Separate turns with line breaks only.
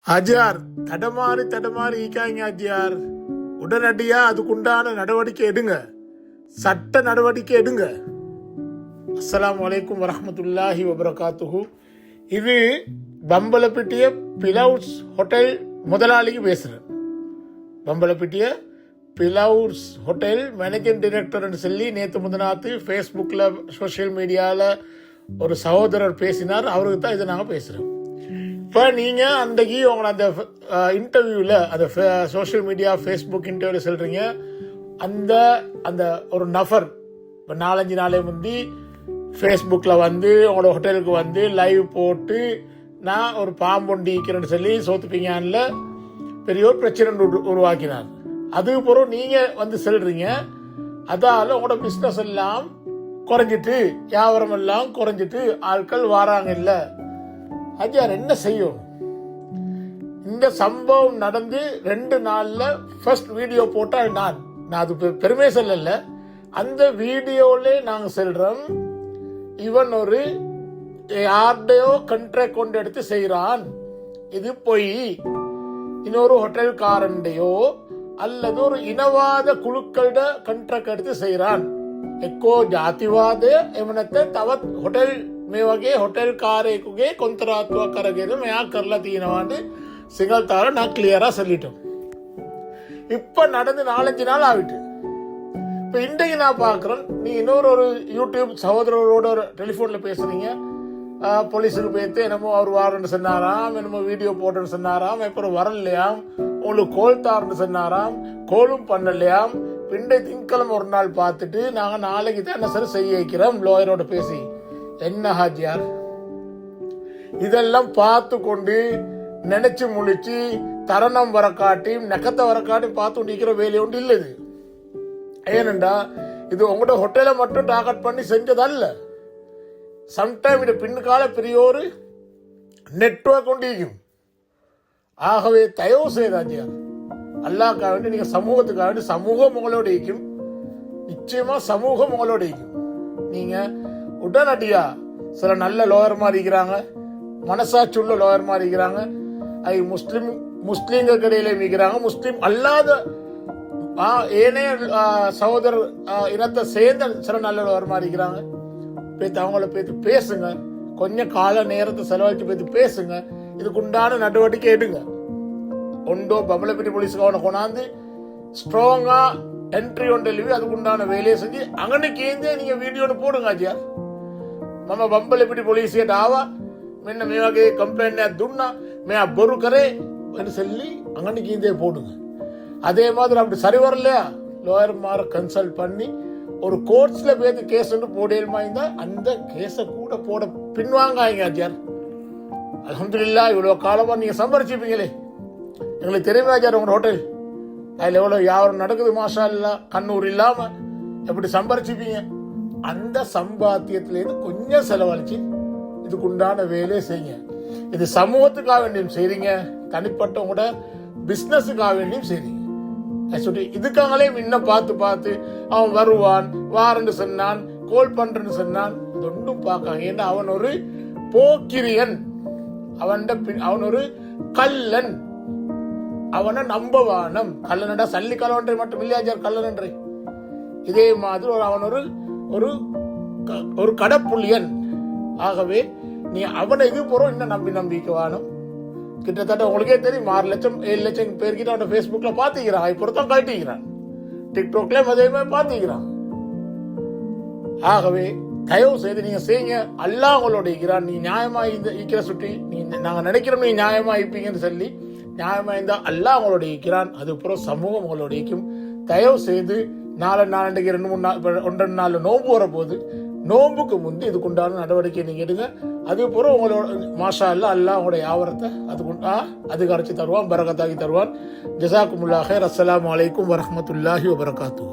ஹாஜியார் தடமாறி ஈக்காங்க ஹாஜியார். உடனடியா அதுக்குண்டான நடவடிக்கை எடுங்க, சட்ட நடவடிக்கை எடுங்க. அஸ்ஸலாமு அலைக்கும் வரஹ்மத்துல்லாஹி வபரகாத்துஹு. இது பம்பலப்பிட்டிய பிலவுஸ் ஹோட்டல் முதலாளிக்கு பேசுகிறேன். பம்பலப்பிட்டிய பிலவுஸ் ஹோட்டல் மேனேஜிங் டைரக்டர்னு சொல்லி நேற்று முந்தினாத்து ஃபேஸ்புக்கில் சோஷியல் மீடியாவில் ஒரு சகோதரர் பேசினார். அவருக்கு தான் இதை நாங்கள் பேசுகிறோம். இப்போ நீங்கள் அன்றைக்கி உங்களை அந்த இன்டர்வியூவில் அந்த சோஷியல் மீடியா ஃபேஸ்புக் இன்டர்வியூவில் சொல்கிறீங்க, அந்த அந்த ஒரு நபர் இப்போ 4-5 நாளே முந்தி ஃபேஸ்புக்கில் வந்து உங்களோட ஹோட்டலுக்கு வந்து லைவ் போட்டு நான் ஒரு பாம்பொண்டி இருக்கிறேன்னு சொல்லி சோத்துப்பீங்கன்னு பெரிய ஒரு பிரச்சனை உருவாக்கினார். அதுக்கு பிறகு நீங்கள் வந்து சொல்கிறீங்க, அதால் உங்களோட பிஸ்னஸ் எல்லாம் குறைஞ்சிட்டு, வியாபாரம் எல்லாம் குறைஞ்சிட்டு, ஆட்கள் வாராங்க இல்லை. ஹாஜியார் என்ன செய்யும்? இந்த சம்பவம் நடந்து 2 நாள்ல ஃபர்ஸ்ட் வீடியோ போட்டால் நான் அது பெருமை சொல்லல, அந்த வீடியோல நாங்கள் சொல்றோம், இவன் ஒரு யார்டையோ கண்ட்ராக்ட் கொண்டு எடுத்து செய்யறான், இது பொய். இன்னொரு ஹோட்டல்காரண்டையோ அல்லது ஒரு இனவாத குழுக்களோட கண்ட்ராக்ட் எடுத்து செய்யறான். එක්කෝ ජාතිවාදය එහෙම නැත්නම් තවත් හොටෙල් මේ වගේ හොටෙල් කාරයෙකුගේ කොන්ත්‍රාත්තුවක් අරගෙන මෙයා කරලා තියෙනවාன்னு சிங்கள் தார நான் கிளியரா சொல்லிட்டோம். இப்ப நடந்து 4-5 நாள் ஆகிட்டு. இப்ப இன்றைக்கு நான் பாக்குறேன், நீ இன்னொரு யூடியூப் சகோதரரோட ஒரு டெலிபோன்ல பேசுறீங்க. போலீஸுக்கு போயிட்டு என்னமோ அவர் வாரன்னு சொன்னாராம், என்னமோ வீடியோ போட்டோன்னு சொன்னாராம், அப்புறம் வரலையாம், உங்களுக்கு கோல் தாருன்னு சொன்னாராம், கோலும் பண்ணலையாம். பிண்டை திங்கக்கிழமை ஒரு நாள் பார்த்துட்டு நாங்கள் நாளைக்கு தான் என்ன சார் செய்ய வைக்கிறோம் லோயரோட பேசி. என்ன ஹாஜியார், இதெல்லாம் பார்த்து கொண்டு நினைச்சு முழிச்சு தருணம் வர காட்டி நெக்கத்தை வர காட்டி பார்த்து நிற்கிற வேலையை ஒன்று இல்லை இது. ஏனென்றா இது உங்களோட ஹோட்டலை மட்டும் டார்கெட் பண்ணி செஞ்சதல்ல. சம்டைம் இது பின்னுக்கால பெரிய ஒரு நெட்வொர்க் கொண்டிருக்கும். ஆகவே தயவு செய்தாஜியார், அல்லாஹ்க்காக வேண்டி நீங்க சமூகத்துக்காக வேண்டி, சமூகம் உங்களோட இருக்கும், நிச்சயமா சமூகம் உங்களோட இருக்கும். நீங்க உடனடியா சில நல்ல லோயர் மாதிரி இருக்கிறாங்க, மனசாட்சி உள்ள லோயர் மாதிரி இருக்கிறாங்க, அது முஸ்லீம்கள் இடையில இருக்கிறாங்க, முஸ்லீம் அல்லாத ஏனைய சகோதர இனத்தை சேர்ந்த சில நல்ல லோயர் மாதிரி இருக்கிறாங்க. பேத்து அவங்கள பேத்து பேசுங்க, கொஞ்சம் கால நேரத்தை செலவழிச்சு பேத்து பேசுங்க, இதுக்குண்டான நடவடிக்கை எடுங்க. ஒன்றோ பம்பலப்பிட்டி போலீஸுக்கு அவனை கொண்டாந்து ஸ்ட்ராங்கா என்ட்ரி ஒன்று எழுவி அதுக்குண்டான வேலையை செஞ்சு அங்கனைக்கு நீங்க வீடியோன்னு போடுங்க. ஆச்சியா මම බම්බලපිටි පොලිසියට ආවා, මෙන්න මේ වගේ කම්ප්ලේන්ට් එකක් දුන්නා, මෙයා බොරු කරේ என்று சொல்லி அங்கனைக்கு இந்தே போடுங்க. அதே மாதிரி அப்படி சரி வரலையா, லோயர் மார கன்சல்ட் பண்ணி ஒரு கோர்ட்ஸ்ல போய் கேஸ் ஒன்று போடலுமா இருந்தா அந்த கேஸை கூட போட பின்வாங்காங்க. ஆச்சியார் அல்ஹம்துலில்லாஹ், இவ்வளவு காலமா நீங்க சம்பாரிச்சிருப்பீங்களே, எங்களுக்கு தெரியுமா ஆச்சார் உங்க ஹோட்டல் அதுல எவ்வளவு வியாபாரம் நடக்குது, மாஷா அல்லா, கண்ணூர் இல்லாம எப்படி சம்பாரிச்சிருப்பீங்க. அந்த சம்பாத்தியத்திலேருந்து கொஞ்சம் செலவழிச்சு இதுக்குண்டான வேலையை செய்யுங்க. இது சமூகத்துக்காக வேண்டியும் செய்றீங்க, தனிப்பட்ட உங்களோட பிசினஸுக்காக வேண்டியும் செய்றீங்க. இதுக்காங்களே இன்னும் பார்த்து அவன் வருவான், வாரன்னு சொன்னான், கோல் பண்றன்னு சொன்னான், ஒன்றும் பார்க்காங்க. ஏன்னா அவன் ஒரு போக்கிரியன், அவன் ஒரு கல்லன், அவனை நம்பவானம். கல்லனடா சல்லி கலவன்றை மட்டும் இல்லையாச்சார் கல்லனன்றை. இதே மாதிரி அவன் ஒரு கடப்புள்ளியன். ஆகவே நீ அவனை இது போறோம் இன்னும் நம்பிக்கை வானம். கிட்டத்தட்ட உங்களுக்கே தெரியும் 6 லட்சம் 7 லட்சம் பேர்கிட்ட அவன் ஃபேஸ்புக்ல பாத்துக்கிறான், இப்பொருத்தான் காட்டிக்கிறான், டிக்டாக்ல அதே மாதிரி பாத்துக்கிறான். ஆகவே தயவு செய்து நீங்க செய்யுங்க, அல்லாஹ் உங்களோட இருக்கிறான். நீ நியாயமா இருக்கிற சுட்டி நாங்க நினைக்கிறோம் நீ நியாயமா இருப்பீங்கன்னு சொல்லி, நியாயமா இருந்தா அல்லாஹ் உங்களோட இருக்கிறான், அதுக்கப்புறம் சமூகம் உங்களோட இருக்கும். தயவு செய்து 4 நாளைக்கு 2-3 நாள் நோம்பு வர போது, நோம்புக்கு முந்தி இதுக்குண்டான நடவடிக்கை நீங்க எடுங்க. அதுக்கப்புறம் உங்களோட மாஷா அல்லா அல்லாஹ் உங்களுடைய வியாபாரத்தை அதுக்கு அரைச்சி தருவான், பரகத்தாக்கி தருவான். ஜஸாக்குமுல்லாஹ் ஹைர். அஸ்ஸலாமு அலைக்கும் வரஹ்மத்துல்லாஹி வபரகாத்துஹு.